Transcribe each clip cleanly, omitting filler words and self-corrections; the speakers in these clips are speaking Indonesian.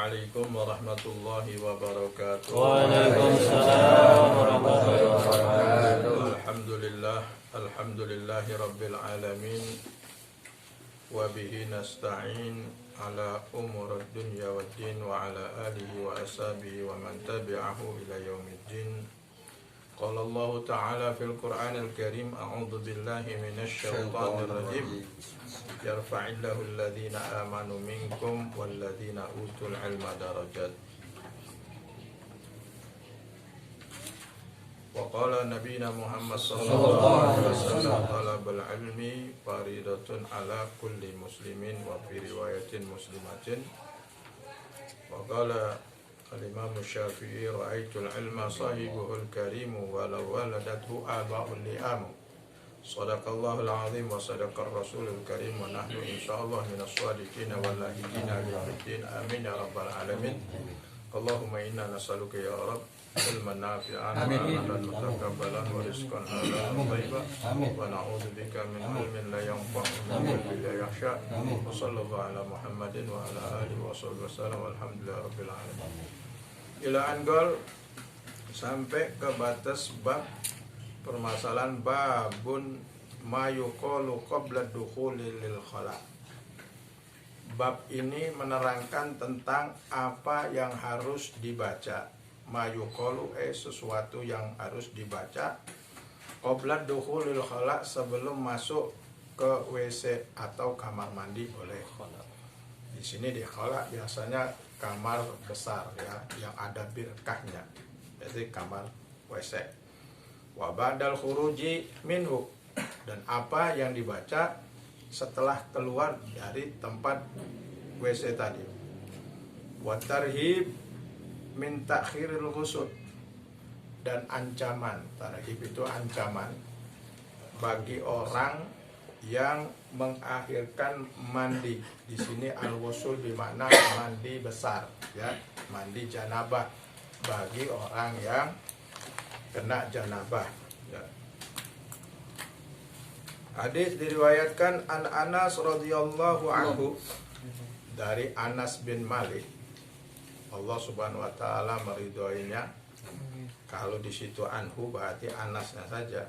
Assalamualaikum warahmatullahi wabarakatuh. Waalaikumsalam warahmatullahi wabarakatuh. Alhamdulillahi rabbil alamin. Wa bihi nasta'in ala umurid dunya waddin wa ala alihi wa ashabihi wa man tabi'ahu ila yaumiddin. Qala Allah Ta'ala fil Qur'anil Karim, a'udzu billahi minasy syaithanir rajim. Yarfa'illahu alladhina amanu minkum walladhina utul ilma darajat. Wa qala nabiyina Muhammad sallallahu alaihi wasallam, talabul ilmi faridatun ala kulli muslimin wa fi riwayatin muslimatin. Wa qala al-Imam Syafi'i, ra'aitul ilma sahibuhul karimu walau waladathu aba'ul li'am. Sadaqallahul azim wa sadaqar rasulul karim wa nahnu insyaallah minas shadiqin wal lahidina bi'idin amin ya rabbal alamin. Allahumma inna nas'aluka ya rabb ilman nafi'an wa amalan mutakabbalan wa rizqan halalan thayyiban wa na'udzu bika min ilmin la yanfa'u wa min qalbin la yakhsha. Wa sallallahu ala Muhammadin wa ala alihi wa sahbihi wasallam walhamdulillahi rabbil alamin. Ila anggol sampai ke batas bab permasalahan babun ma yuqalu qabla dukhuli lil khala. Bab ini menerangkan tentang apa yang harus dibaca. Ma yuqalu sesuatu yang harus dibaca qabla dukhulil khala, sebelum masuk ke WC atau kamar mandi oleh khala. Di sini di khala biasanya kamar besar ya, yang ada birkahnya. Jadi kamar WC. Wa ba'dal khuruji minhu, dan apa yang dibaca setelah keluar dari tempat WC tadi. Wa tarhib min ta'khiril ghusl, dan ancaman. Tarhib itu ancaman bagi orang yang mengakhirkan mandi. Di sini al-ghusl bermakna mandi besar ya, mandi janabah bagi orang yang kena janabah ya. Hadis diriwayatkan an Anas radhiyallahu anhu, dari Anas bin Malik. Allah Subhanahu wa taala meridhoinya. Kalau di situ anhu berarti Anasnya saja.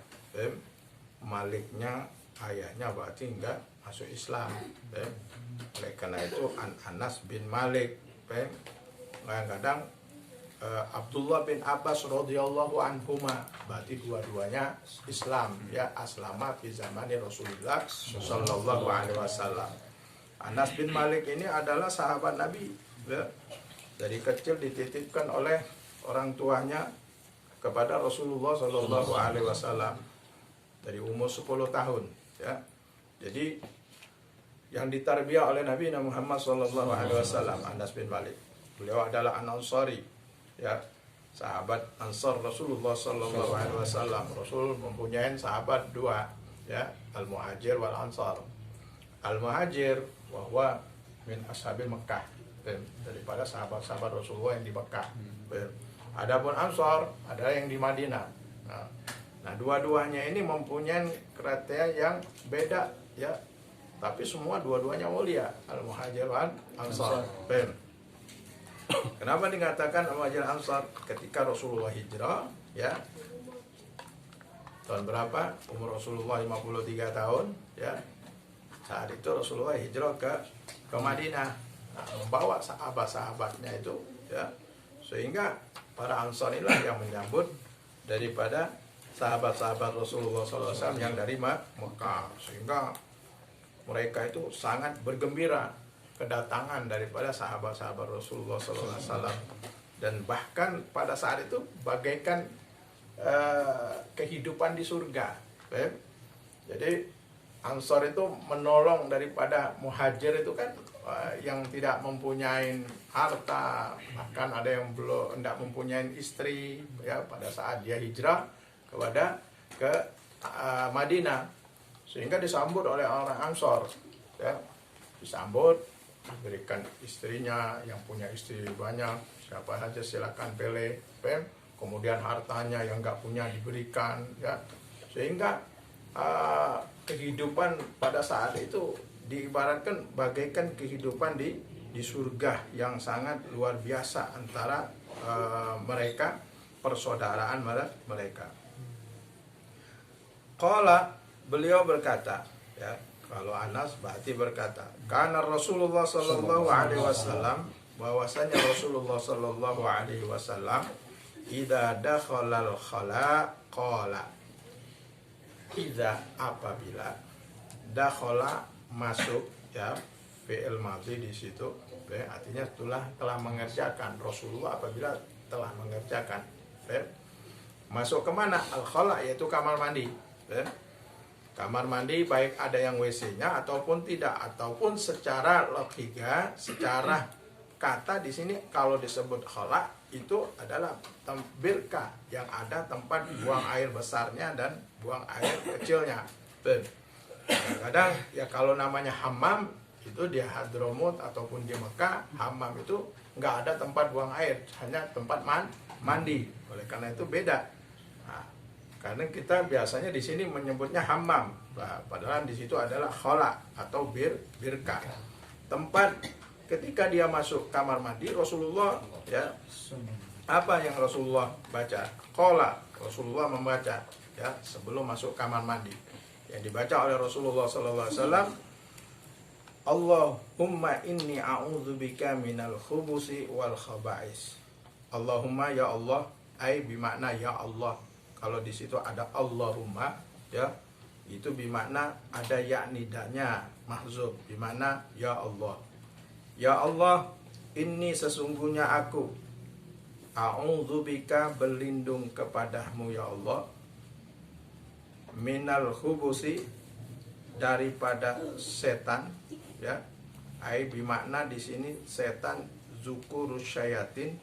Maliknya ayahnya berarti enggak masuk Islam. Oleh karena itu Anas bin Malik. Kadang-kadang Abdullah bin Abbas radhiyallahu anhuma, berarti dua-duanya Islam ya, aslama fi zamani Rasulullah sallallahu alaihi wasallam. Anas bin Malik ini adalah sahabat Nabi ya. Dari kecil dititipkan oleh orang tuanya kepada Rasulullah sallallahu alaihi wasallam dari umur 10 tahun ya. Jadi yang ditarbiyah oleh Nabi Muhammad sallallahu alaihi wasallam Anas bin Malik. Beliau adalah An-Ansari ya, sahabat Ansar Rasulullah sallallahu alaihi wasallam. Rasul mempunyai sahabat dua ya, Al-Muhajir wal Ansar. Al-Muhajir wa huwa min ashabil Makkah, daripada sahabat-sahabat Rasulullah yang di Makkah. Adapun Ansar ada yang di Madinah. Nah, dua-duanya ini mempunyai kriteria yang beda ya, tapi semua dua-duanya mulia, Al-Muhajir wal Ansar. Kenapa dikatakan Al-Muhajir Ansar? Ketika Rasulullah hijrah ya, tahun berapa? Umur Rasulullah 53 tahun ya. Saat itu Rasulullah hijrah ke Madinah, membawa sahabat-sahabatnya itu ya, sehingga para Ansar inilah yang menyambut daripada sahabat-sahabat Rasulullah SAW yang dari Mekah, sehingga mereka itu sangat bergembira kedatangan daripada sahabat-sahabat Rasulullah SAW. Dan bahkan pada saat itu bagaikan kehidupan di surga. Jadi Ansar itu menolong daripada Muhajir itu kan yang tidak mempunyai harta, bahkan ada yang belum tidak mempunyai istri ya, pada saat dia hijrah ke Madinah, sehingga disambut oleh orang Ansar ya, disambut, diberikan istrinya, yang punya istri banyak siapa saja silakan pilih, kemudian hartanya yang nggak punya diberikan ya, sehingga kehidupan pada saat itu diibaratkan bagaikan kehidupan di di surga yang sangat luar biasa antara mereka, persaudaraan mereka. Qala, beliau berkata, ya, kalau Anas berarti berkata, karena Rasulullah sallallahu alaihi wasallam, bahwasanya Rasulullah sallallahu alaihi wasallam idza dakhalal khala qala, idza apabila dakhala masuk, ya, fi'il madhi di situ, artinya telah mengerjakan. Rasulullah apabila telah mengerjakan, masuk kemana? Al-khala, yaitu kamar mandi. Kamar mandi baik ada yang WC-nya ataupun tidak, ataupun secara logika, secara kata di sini kalau disebut khala itu adalah birka, yang ada tempat buang air besarnya dan buang air kecilnya. Kadang ya kalau namanya hammam itu di Hadramut ataupun di Mekah, hammam itu nggak ada tempat buang air, hanya tempat mandi. Oleh karena itu beda. Nah, karena kita biasanya di sini menyebutnya hammam, padahal di situ adalah khala atau birka. Tempat ketika dia masuk kamar mandi, Rasulullah, ya, apa yang Rasulullah baca? Qala, Rasulullah membaca, ya, sebelum masuk kamar mandi. Yang dibaca oleh Rasulullah sallallahu alaihi wasallam, Allahumma inni a'udzubika minal khubusi wal khaba'is. Allahumma, ya Allah, ai bimakna ya Allah. Kalau di situ ada Allahumma, ya, itu bimakna ada ya nidanya mahzub, bimakna ya Allah. Ya Allah, ini sesungguhnya aku a'udzubika, berlindung kepadamu ya Allah, minal khubusi, daripada setan, ya. Ai bimakna di sini setan zukurus syayatin.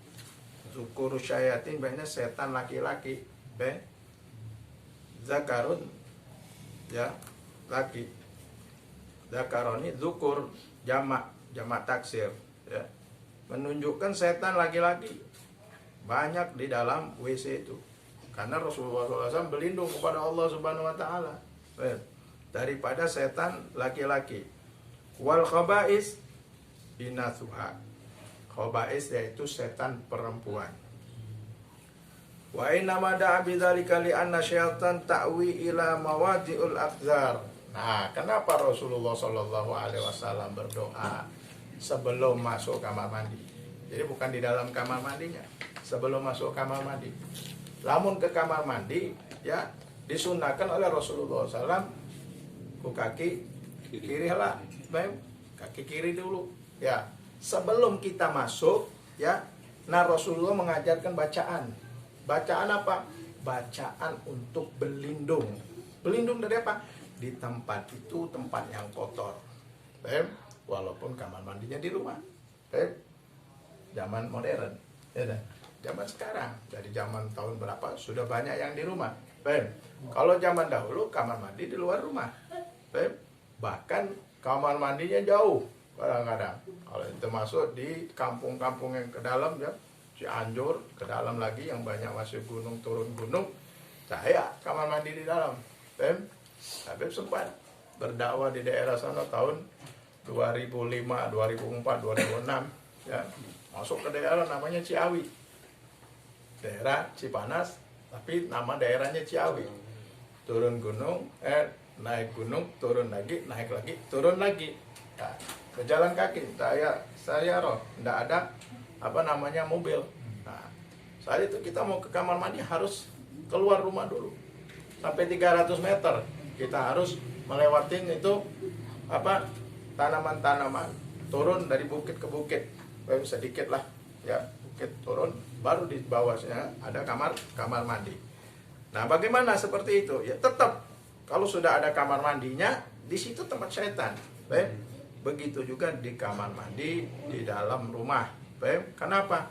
Zukurus syayatin banyak setan laki-laki, zakarun, ya, laki. Zakaroni zukur jamak taksir, ya, menunjukkan setan laki-laki banyak di dalam WC itu. Karena Rasulullah SAW berlindung kepada Allah Subhanahu Wa Taala daripada setan laki-laki. Wal khaba'is inathuha, khaba'is yaitu setan perempuan. Wa inna ma da'a bidzalika li anna syaitan ta'wi ila mawadi'ul aqdar. Nah, kenapa Rasulullah sallallahu alaihi wasallam berdoa sebelum masuk kamar mandi? Jadi bukan di dalam kamar mandinya, sebelum masuk kamar mandi. Lamun ke kamar mandi, ya, disunahkan oleh Rasulullah SAW ku kaki kiri lah, kaki kiri dulu, ya, sebelum kita masuk, ya. Nah, Rasulullah mengajarkan bacaan. Bacaan apa? Bacaan untuk berlindung. Berlindung dari apa? Di tempat itu tempat yang kotor. Walaupun kamar mandinya di rumah. Zaman modern, ya, zaman sekarang, dari zaman tahun berapa sudah banyak yang di rumah. Kalau zaman dahulu kamar mandi di luar rumah. Bahkan kamar mandinya jauh kadang-kadang. Kalau itu masuk di kampung-kampung yang ke dalam, ya, Cianjur, ke dalam lagi yang banyak masuk gunung, turun gunung, saya kamar mandi di dalam. Habib sempat berdakwah di daerah sana tahun 2005, 2004, 2006, ya, masuk ke daerah namanya Ciawi, daerah Cipanas, tapi nama daerahnya Ciawi. Turun gunung, naik gunung, turun lagi, naik lagi, turun lagi. Nah, berjalan kaki, saya roh, tidak ada apa namanya mobil. Nah, saat itu kita mau ke kamar mandi harus keluar rumah dulu sampai 300 meter. Kita harus melewatin itu apa, tanaman-tanaman, turun dari bukit ke bukit, sedikit lah, ya, bukit turun, baru di bawahnya ada kamar mandi. Nah, bagaimana seperti itu? Ya, tetap kalau sudah ada kamar mandinya, di situ tempat setan. Begitu juga di kamar mandi di dalam rumah. Kenapa?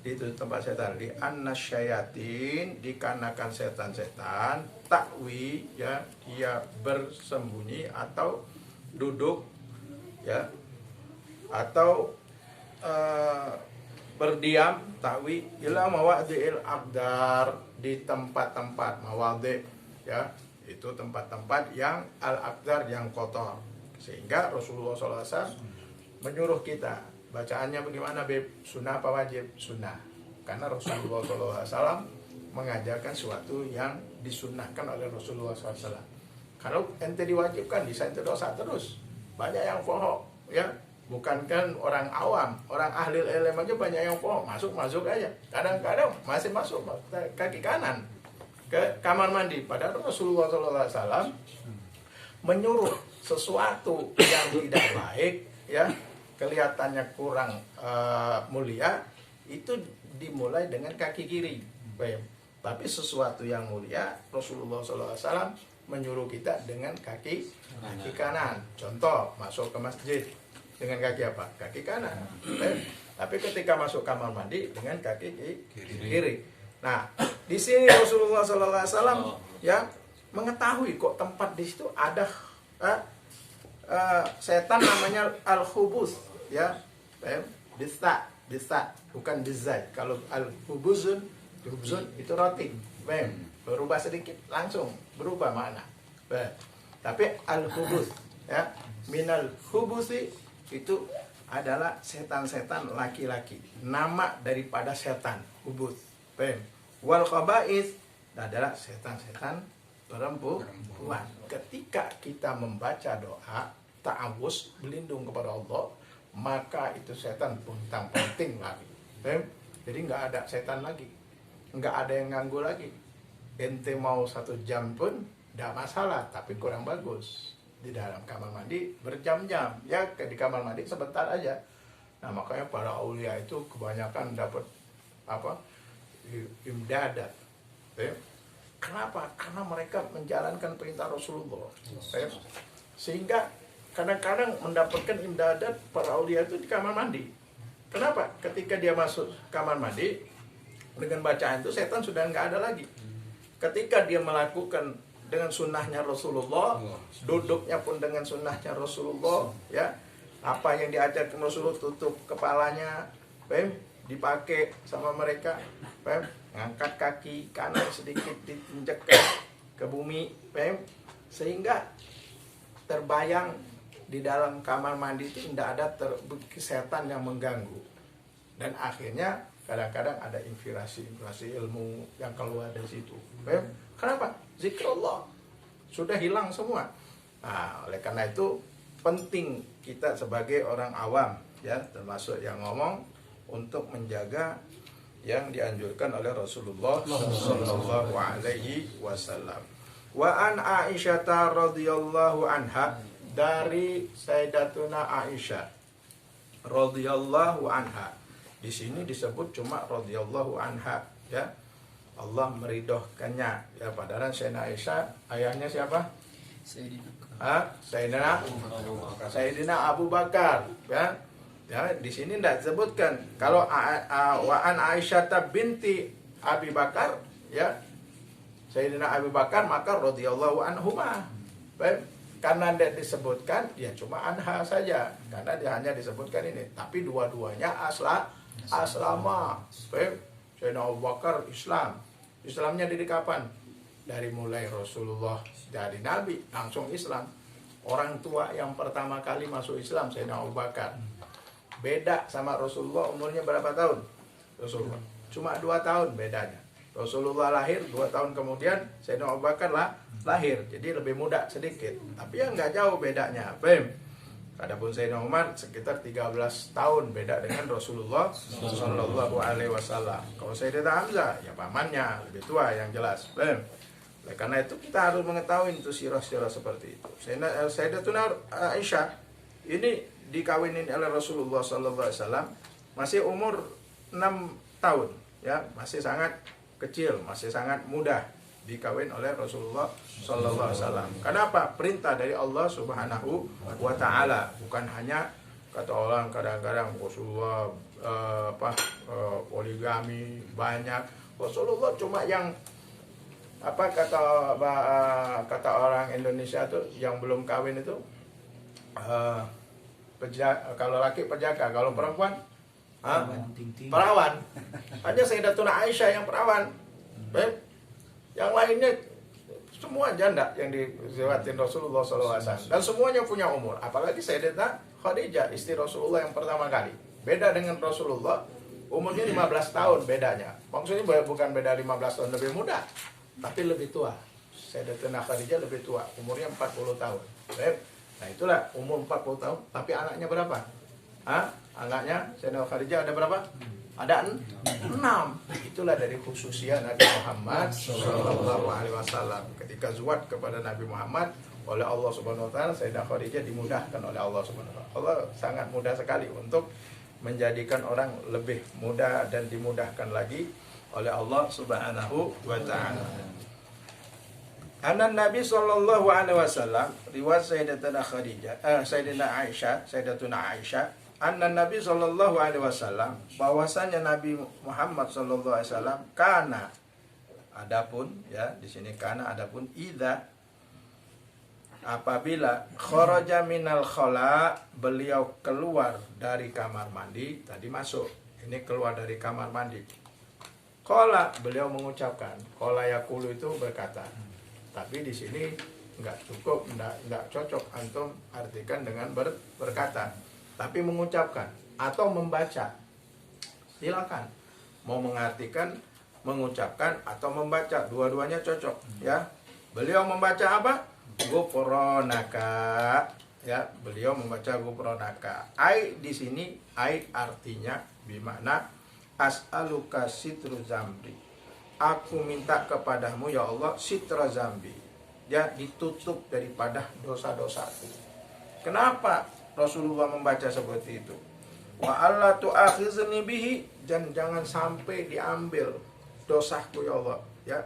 Itu tempat setan. Di annasyayatin, dikarenakan setan-setan takwi, ya, dia bersembunyi atau duduk, ya, atau berdiam, takwi ila mawadhi'il aqdar, di tempat-tempat mawadhi', ya, itu tempat-tempat yang al-aqdar, yang kotor. Sehingga Rasulullah SAW menyuruh kita bacaannya bagaimana Beb? Sunnah apa wajib? Sunnah. Karena Rasulullah SAW mengajarkan sesuatu yang disunnahkan oleh Rasulullah SAW. Kalau ente diwajibkan, bisa ente dosa terus. Banyak yang fohok, ya. Bukan kan orang awam, orang ahli ilmu aja banyak yang fohok, masuk aja. Kadang-kadang masih masuk kaki kanan ke kamar mandi. Padahal Rasulullah SAW menyuruh sesuatu yang tidak baik, ya, kelihatannya kurang mulia, itu dimulai dengan kaki kiri. Tapi sesuatu yang mulia, Rasulullah SAW menyuruh kita dengan kaki kanan. Contoh, masuk ke masjid dengan kaki apa? Kaki kanan. Tapi ketika masuk kamar mandi dengan kaki kiri. Nah, di sini Rasulullah SAW ya mengetahui kok tempat di situ ada setan namanya al-khubus, ya. Bisa bukan bizai. Kalau al-khubuzun itu roti. Berubah sedikit langsung berubah makna. Tapi al-khubus, ya, minal khubusi itu adalah setan-setan laki-laki, nama daripada setan khubus. Wal khaba'is adalah setan-setan perempuan. Ketika kita membaca doa ta'awuz, berlindung kepada Allah, maka itu setan puntang-panting lagi. Jadi nggak ada setan lagi, nggak ada yang ganggu lagi. Ente mau 1 jam pun tidak masalah, tapi kurang bagus. Di dalam kamar mandi berjam-jam, ya di kamar mandi sebentar aja. Nah makanya para aulia itu kebanyakan dapat imdadat. Kenapa? Karena mereka menjalankan perintah Rasulullah. Sehingga kadang-kadang mendapatkan imdadat para aulia itu di kamar mandi. Kenapa? Ketika dia masuk kamar mandi dengan bacaan itu, setan sudah nggak ada lagi. Ketika dia melakukan dengan sunnahnya Rasulullah, duduknya pun dengan sunnahnya Rasulullah, ya, apa yang diajarkan Rasulullah, tutup kepalanya, dipakai sama mereka, ngangkat kaki kanan sedikit diinjak ke bumi, sehingga terbayang di dalam kamar mandi itu tidak ada setan yang mengganggu. Dan akhirnya kadang-kadang ada inspirasi ilmu yang keluar dari situ. Kenapa? Zikrullah sudah hilang semua. Nah, oleh karena itu penting kita sebagai orang awam, ya, termasuk yang ngomong, untuk menjaga yang dianjurkan oleh Rasulullah sallallahu alaihi wasallam. Wa an Aisyah radhiyallahu anha, dari Sayyidatuna Aisyah radhiyallahu anha. Di sini disebut cuma radhiyallahu anha, ya. Allah meridhokannya, ya. Padahal Sayyidina Aisyah ayahnya siapa? Sayyidina Abu Bakar, ya. Ya, di sini tidak disebutkan. Kalau wa an Aisyah binti Abi Bakar, ya, Sayyidina Abu Bakar, maka radhiyallahu anhuma. Karena tidak disebutkan, ya cuma anha saja, karena dia hanya disebutkan ini. Tapi dua-duanya aslama. Sayyidina Abu Bakar Islamnya dari kapan? Dari mulai Rasulullah jadi Nabi langsung Islam. Orang tua yang pertama kali masuk Islam Sayyidina Abu Bakar. Beda sama Rasulullah, umurnya berapa tahun? Rasulullah cuma 2 tahun bedanya. Rasulullah lahir 2 tahun kemudian Sayyidina Abu Bakar lahir, jadi lebih muda sedikit. Tapi ya nggak jauh bedanya. Adapun Sayyidina Umar sekitar 13 tahun beda dengan Rasulullah Sallallahu Alaihi Wasallam. Kalau Sayyidina Hamzah, ya pamannya lebih tua yang jelas. Karena itu kita harus mengetahui itu sirah-sirah seperti itu. Sayyidatuna Aisyah ini dikawinin oleh Rasulullah Sallallahu Alaihi Wasallam masih umur 6 tahun, ya, masih sangat kecil, masih sangat mudah dikawin oleh Rasulullah Sallallahu Alaihi Wasallam. Kenapa? Perintah dari Allah Subhanahu wa Ta'ala. Bukan hanya kata orang kadang-kadang Rasulullah poligami banyak. Rasulullah cuma yang kata orang Indonesia tuh yang belum kawin itu kalau laki penjaga, kalau perempuan perawan. Hanya Sayyidatuna Aisyah yang perawan. Yang lainnya semua janda yang diriwayatin Rasulullah SAW, dan semuanya punya umur. Apalagi Sayyidatuna Khadijah, istri Rasulullah yang pertama kali. Beda dengan Rasulullah, umurnya 15 tahun bedanya. Maksudnya bukan beda 15 tahun lebih muda, tapi lebih tua. Sayyidatuna Khadijah lebih tua, umurnya 40 tahun. Nah itulah umur 40 tahun, tapi anaknya berapa? Anaknya Sayyidatuna Khadijah ada berapa? Ada 6. Itulah dari khususnya Nabi Muhammad Sallallahu Alaihi Wasallam. Ketika zuat kepada Nabi Muhammad oleh Allah Subhanahu Wa Taala, Sayyidah Khadijah dimudahkan oleh Allah Subhanahu Wa Taala. Allah sangat mudah sekali untuk menjadikan orang lebih mudah dan dimudahkan lagi oleh Allah Subhanahu Wa Taala. Anak Nabi Sallallahu Alaihi Wasallam, riwayat Sayyidatuna Khadijah, Sayyidatuna Aisyah. Anna Nabi Sallallahu Alaihi Wasallam, bahwasanya Nabi Muhammad Sallallahu Alaihi Wasallam kana, adapun ya di sini kana adapun idza, apabila kharaja minal khala, beliau keluar dari kamar mandi, tadi masuk, ini keluar dari kamar mandi. Qala, beliau mengucapkan, qala yaqulu itu berkata. Tapi di sini enggak cukup, enggak cocok antum artikan dengan berkata. Tapi mengucapkan atau membaca, silakan. Mau mengartikan, mengucapkan atau membaca, dua-duanya cocok. Ya, beliau membaca apa? Ghufranaka. Ya, beliau membaca ghufranaka. Ai di sini ai artinya bermakna as'aluka sitru zambi. Aku minta kepadamu ya Allah sitra zambi. Ya, ditutup daripada dosa-dosaku. Kenapa Rasulullah membaca seperti itu? Wa alla tu'akhizni bihi, dan jangan sampai diambil dosaku ya Allah, ya.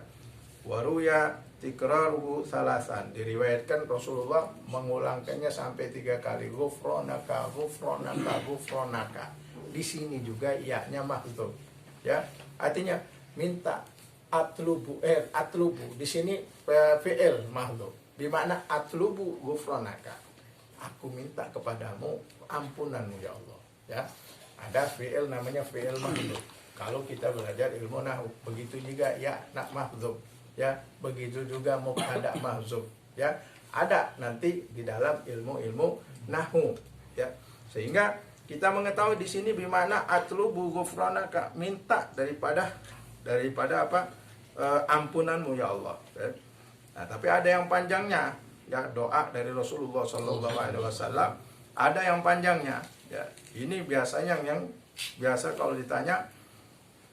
Waruya tikraruhu salasan, diriwayatkan Rasulullah mengulangkannya sampai 3 kali. Ghufranaka, ghufranaka, ghufranaka. Di sini juga iya-nya mahdzuf, ya. Artinya minta, atlubu, atlubu. Di sini fi'il mahdzuf. Di makna atlubu ghufranaka. Aku minta kepadamu ampunanmu ya Allah, ya. Ada fi'il namanya fi'il mahdzuf. Kalau kita belajar ilmu nahwu, begitu juga ya nak mahdzuf, ya. Begitu juga mubtada mahdzuf, ya. Ada nanti di dalam ilmu-ilmu nahwu, ya. Sehingga kita mengetahui di sini bimana atlubu ghufranaka, minta daripada apa? Ampunanmu ya Allah. Ya. Nah, tapi ada yang panjangnya. Ya, doa dari Rasulullah Sallallahu Alaihi Wasallam ada yang panjangnya. Ya, ini biasanya yang biasa kalau ditanya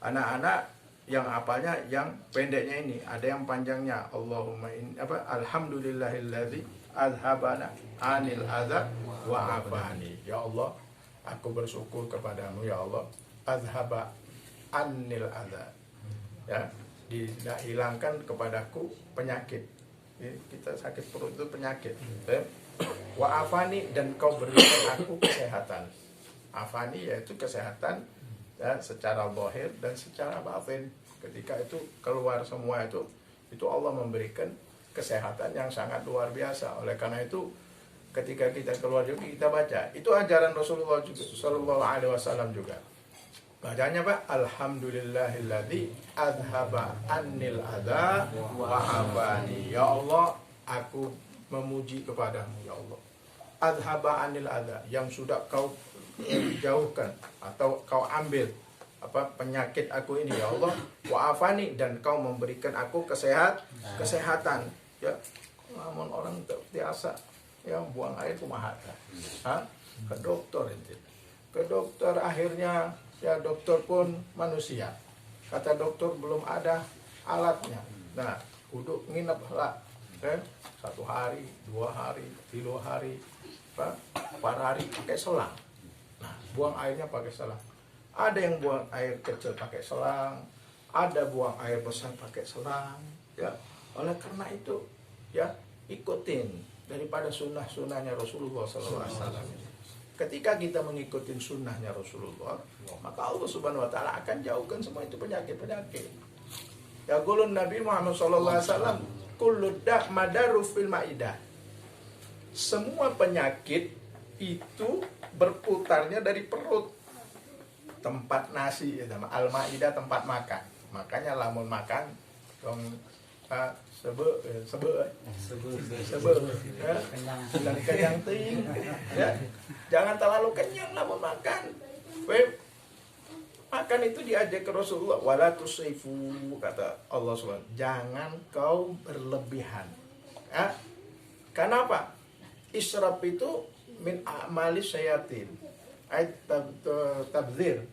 anak-anak yang apanya, yang pendeknya ini, ada yang panjangnya. Allahumma alhamdulillahilladzi azhabana anil adza wa afani. Ya Allah, aku bersyukur kepadamu ya Allah, azhaba anil adza. Ya, hilangkan kepadaku penyakit. Kita sakit perut itu penyakit. Wa afani, dan kau berikan aku kesehatan. Afani yaitu kesehatan, ya, secara zahir dan secara batin. Ketika itu keluar semua itu Allah memberikan kesehatan yang sangat luar biasa. Oleh karena itu ketika kita keluar juga kita baca. Itu ajaran Rasulullah juga Sallallahu Alaihi Wasallam juga. Bacanya Pak, alhamdulillahilladzi adhaba annil adza wa afani. Ya Allah, aku memuji kepadamu ya Allah. Adhaba anil adza, yang sudah kau jauhkan atau kau ambil apa penyakit aku ini ya Allah. Wa afani, dan kau memberikan aku kesehatan. Ya, namun orang terbiasa yang buang air kumaha. Ke dokter ente. Ke dokter akhirnya ya dokter pun manusia. Kata dokter belum ada alatnya. Nah, kudu nginep lah. 1 hari, 2 hari, 3 hari, 4 hari pakai selang. Nah, buang airnya pakai selang. Ada yang buang air kecil pakai selang, ada buang air besar pakai selang. Ya, oleh karena itu, ya ikutin daripada sunnah-sunnahnya Rasulullah SAW. Ketika kita mengikuti sunnahnya Rasulullah, maka Allah Subhanahu Wa Taala akan jauhkan semua itu penyakit-penyakit. Ya qulun Nabi Muhammad Sallallahu Alaihi Wasallam, kullu da' madaru fil maidah. Semua penyakit itu berputarnya dari perut. Tempat nasi, al-maidah tempat makan. Makanya lamun makan dong sebe ya, dan kenyang ting, ya. Jangan terlalu kenyang lamun makan. Makan itu diajak ke Rasulullah, wala tusrifu, kata Allah SWT, jangan kau berlebihan. Ya. Kenapa? Israf itu min a'malis syayatin. Ayat tabzir.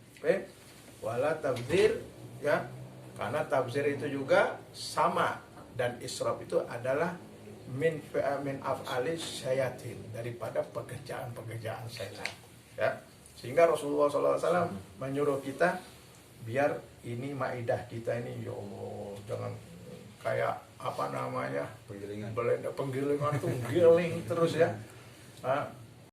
Wala tabzir, ya. Karena tabzir itu juga sama, dan israf itu adalah min af'alis syayatin, daripada pekerjaan-pekerjaan setan. Ya. Sehingga Rasulullah SAW menyuruh kita biar ini maidah kita ini, ya Allah, jangan kayak apa namanya, penggilingan tuh giling terus ya.